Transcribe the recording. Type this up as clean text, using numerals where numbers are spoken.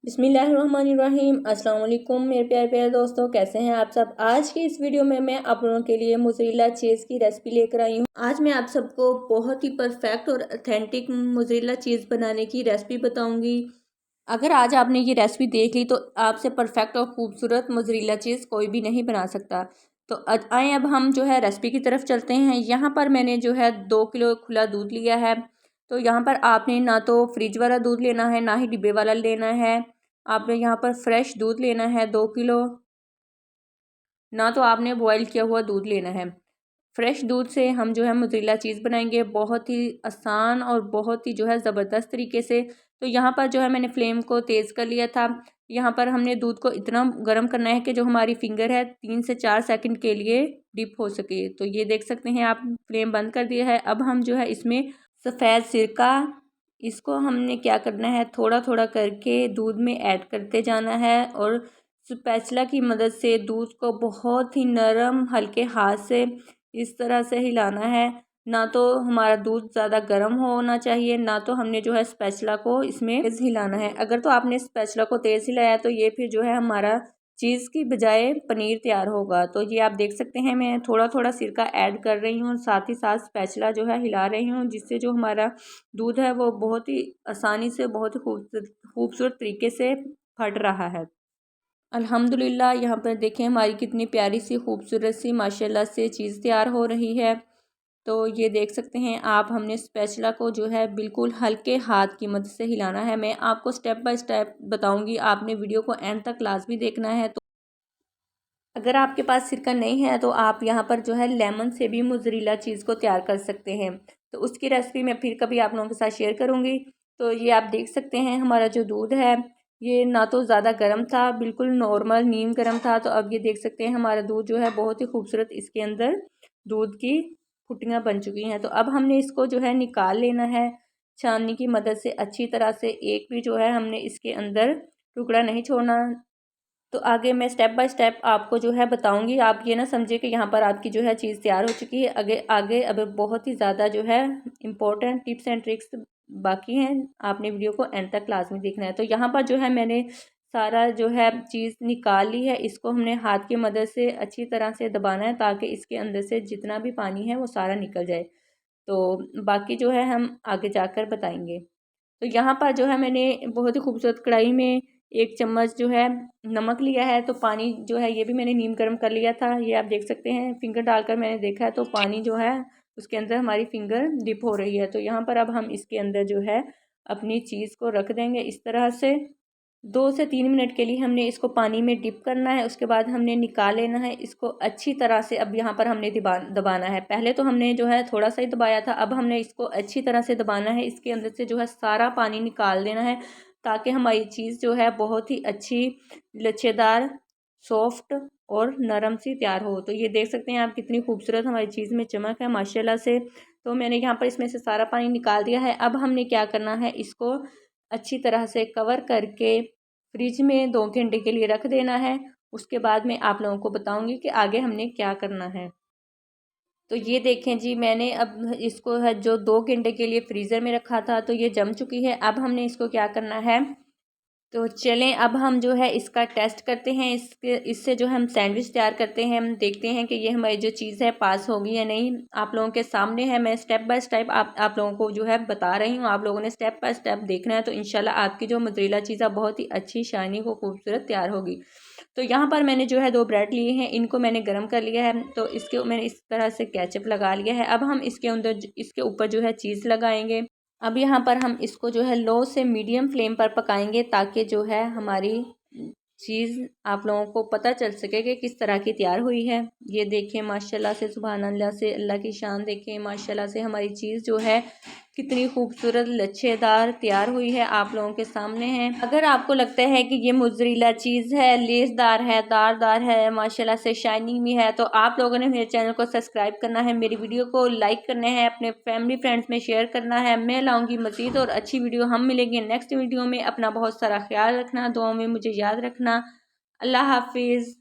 बिस्मिल्लाहिर्रहमानिर्रहीम। अस्सलाम वालेकुम मेरे प्यारे प्यारे दोस्तों, कैसे हैं आप सब। आज की इस वीडियो में मैं आप लोगों के लिए मोज़रेला चीज़ की रेसिपी लेकर आई हूँ। आज मैं आप सबको बहुत ही परफेक्ट और ऑथेंटिक मोज़रेला चीज़ बनाने की रेसिपी बताऊंगी। अगर आज आपने ये रेसिपी देख ली तो आपसे परफेक्ट और खूबसूरत मोज़रेला चीज़ कोई भी नहीं बना सकता। तो आए अब हम जो है रेसिपी की तरफ चलते हैं। यहाँ पर मैंने जो है 2 किलो खुला दूध लिया है। तो यहाँ पर आपने ना तो फ्रिज वाला दूध लेना है, ना ही डिब्बे वाला लेना है। आपने यहाँ पर फ्रेश दूध लेना है 2 किलो, ना तो आपने बॉयल किया हुआ दूध लेना है। फ्रेश दूध से हम जो है मोज़रेला चीज़ बनाएंगे बहुत ही आसान और बहुत ही जो है ज़बरदस्त तरीके से। तो यहाँ पर जो है मैंने फ्लेम को तेज़ कर लिया था। यहाँ पर हमने दूध को इतना गर्म करना है कि जो हमारी फिंगर है 3 से 4 सेकंड के लिए डिप हो सके। तो ये देख सकते हैं आप, फ्लेम बंद कर दिया है। अब हम जो है इसमें सफ़ेद सिरका, इसको हमने क्या करना है, थोड़ा थोड़ा करके दूध में ऐड करते जाना है और स्पैचुला की मदद से दूध को बहुत ही नरम हल्के हाथ से इस तरह से हिलाना है। ना तो हमारा दूध ज़्यादा गर्म होना चाहिए, ना तो हमने जो है स्पैचुला को इसमें तेज़ हिलाना है। अगर तो आपने स्पैचुला को तेज़ हिलाया तो ये फिर जो है हमारा चीज़ की बजाय पनीर तैयार होगा। तो ये आप देख सकते हैं मैं थोड़ा थोड़ा सिरका ऐड कर रही हूँ और साथ ही साथ स्पैचुला जो है हिला रही हूँ, जिससे जो हमारा दूध है वो बहुत ही आसानी से बहुत ही खूबसूरत तरीके से फट रहा है। अल्हम्दुलिल्लाह यहाँ पर देखें हमारी कितनी प्यारी सी खूबसूरत सी माशाल्लाह से चीज़ तैयार हो रही है। तो ये देख सकते हैं आप, हमने स्पैचुला को जो है बिल्कुल हल्के हाथ की मदद से हिलाना है। मैं आपको स्टेप बाय स्टेप बताऊंगी, आपने वीडियो को एंड तक लाजमी देखना है। तो अगर आपके पास सिरका नहीं है तो आप यहाँ पर जो है लेमन से भी मोज़रेला चीज़ को तैयार कर सकते हैं। तो उसकी रेसिपी मैं फिर कभी आप लोगों के साथ शेयर करूँगी। तो ये आप देख सकते हैं हमारा जो दूध है ये ना तो ज़्यादा गर्म था, बिल्कुल नॉर्मल नीम गर्म था। तो अब ये देख सकते हैं हमारा दूध जो है बहुत ही खूबसूरत इसके अंदर दूध की फुटियाँ बन चुकी हैं। तो अब हमने इसको जो है निकाल लेना है छाननी की मदद से अच्छी तरह से। एक भी जो है हमने इसके अंदर टुकड़ा नहीं छोड़ना। तो आगे मैं स्टेप बाय स्टेप आपको जो है बताऊंगी। आप ये ना समझे कि यहाँ पर आपकी जो है चीज़ तैयार हो चुकी है। आगे आगे अब बहुत ही ज़्यादा जो है इम्पोर्टेंट टिप्स एंड ट्रिक्स बाकी हैं, आपने वीडियो को एंड तक लाजमी देखना है। तो यहाँ पर जो है मैंने सारा जो है चीज़ निकाल ली है। इसको हमने हाथ की मदद से अच्छी तरह से दबाना है ताकि इसके अंदर से जितना भी पानी है वो सारा निकल जाए। तो बाकी जो है हम आगे जाकर बताएंगे। तो यहाँ पर जो है मैंने बहुत ही खूबसूरत कढ़ाई में 1 चम्मच जो है नमक लिया है। तो पानी जो है ये भी मैंने नीम गर्म कर लिया था। ये आप देख सकते हैं फिंगर डालकर मैंने देखा है तो पानी जो है उसके अंदर हमारी फिंगर डिप हो रही है। तो यहाँ पर अब हम इसके अंदर जो है अपनी चीज़ को रख देंगे इस तरह से। 2 से 3 मिनट के लिए हमने इसको पानी में डिप करना है। उसके बाद हमने निकाल लेना है इसको अच्छी तरह से। अब यहाँ पर हमने दबाना है। पहले तो हमने जो है थोड़ा सा ही दबाया था, अब हमने इसको अच्छी तरह से दबाना है। इसके अंदर से जो है सारा पानी निकाल देना है ताकि हमारी चीज़ जो है बहुत ही अच्छी लच्छेदार सॉफ्ट और नरम सी तैयार हो। तो ये देख सकते हैं आप कितनी खूबसूरत हमारी चीज़ में चमक है माशाल्लाह से। तो मैंने यहाँ पर इसमें से सारा पानी निकाल दिया है। अब हमने क्या करना है, इसको अच्छी तरह से कवर करके फ्रिज में 2 घंटे के लिए रख देना है। उसके बाद मैं आप लोगों को बताऊंगी कि आगे हमने क्या करना है। तो ये देखें जी, मैंने अब इसको है जो 2 घंटे के लिए फ्रीज़र में रखा था तो ये जम चुकी है। अब हमने इसको क्या करना है, तो चलें अब हम जो है इसका टेस्ट करते हैं। इससे जो हम सैंडविच तैयार करते हैं, हम देखते हैं कि ये हमारी जो चीज़ है पास होगी या नहीं। आप लोगों के सामने है, मैं स्टेप बाय स्टेप आप लोगों को जो है बता रही हूँ। आप लोगों ने स्टेप बाय स्टेप देखना है तो इंशाल्लाह आपकी जो मोज़रेला चीज़ है बहुत ही अच्छी शाइनी को खूबसूरत तैयार होगी। तो यहाँ पर मैंने जो है 2 ब्रेड लिए हैं, इनको मैंने गर्म कर लिया है। तो इसके मैंने इस तरह से केचप लगा लिया है। अब हम इसके अंदर इसके ऊपर जो है चीज़ लगाएंगे। अब यहाँ पर हम इसको जो है लो से मीडियम फ्लेम पर पकाएंगे ताकि जो है हमारी चीज़ आप लोगों को पता चल सके कि किस तरह की तैयार हुई है। ये देखें माशाल्लाह से, सुभान अल्लाह से, अल्लाह की शान देखें माशाल्लाह से हमारी चीज़ जो है कितनी खूबसूरत लच्छेदार तैयार हुई है, आप लोगों के सामने है। अगर आपको लगता है कि ये मोज़रेला चीज़ है, लेसदार है, दारदार है, माशाल्लाह से शाइनिंग भी है, तो आप लोगों ने मेरे चैनल को सब्सक्राइब करना है, मेरी वीडियो को लाइक करना है, अपने फैमिली फ्रेंड्स में शेयर करना है। मैं लाऊंगी मज़ीद और अच्छी वीडियो। हम मिलेंगे नेक्स्ट वीडियो में। अपना बहुत सारा ख्याल रखना, दुआओं में मुझे याद रखना। अल्लाह हाफिज़।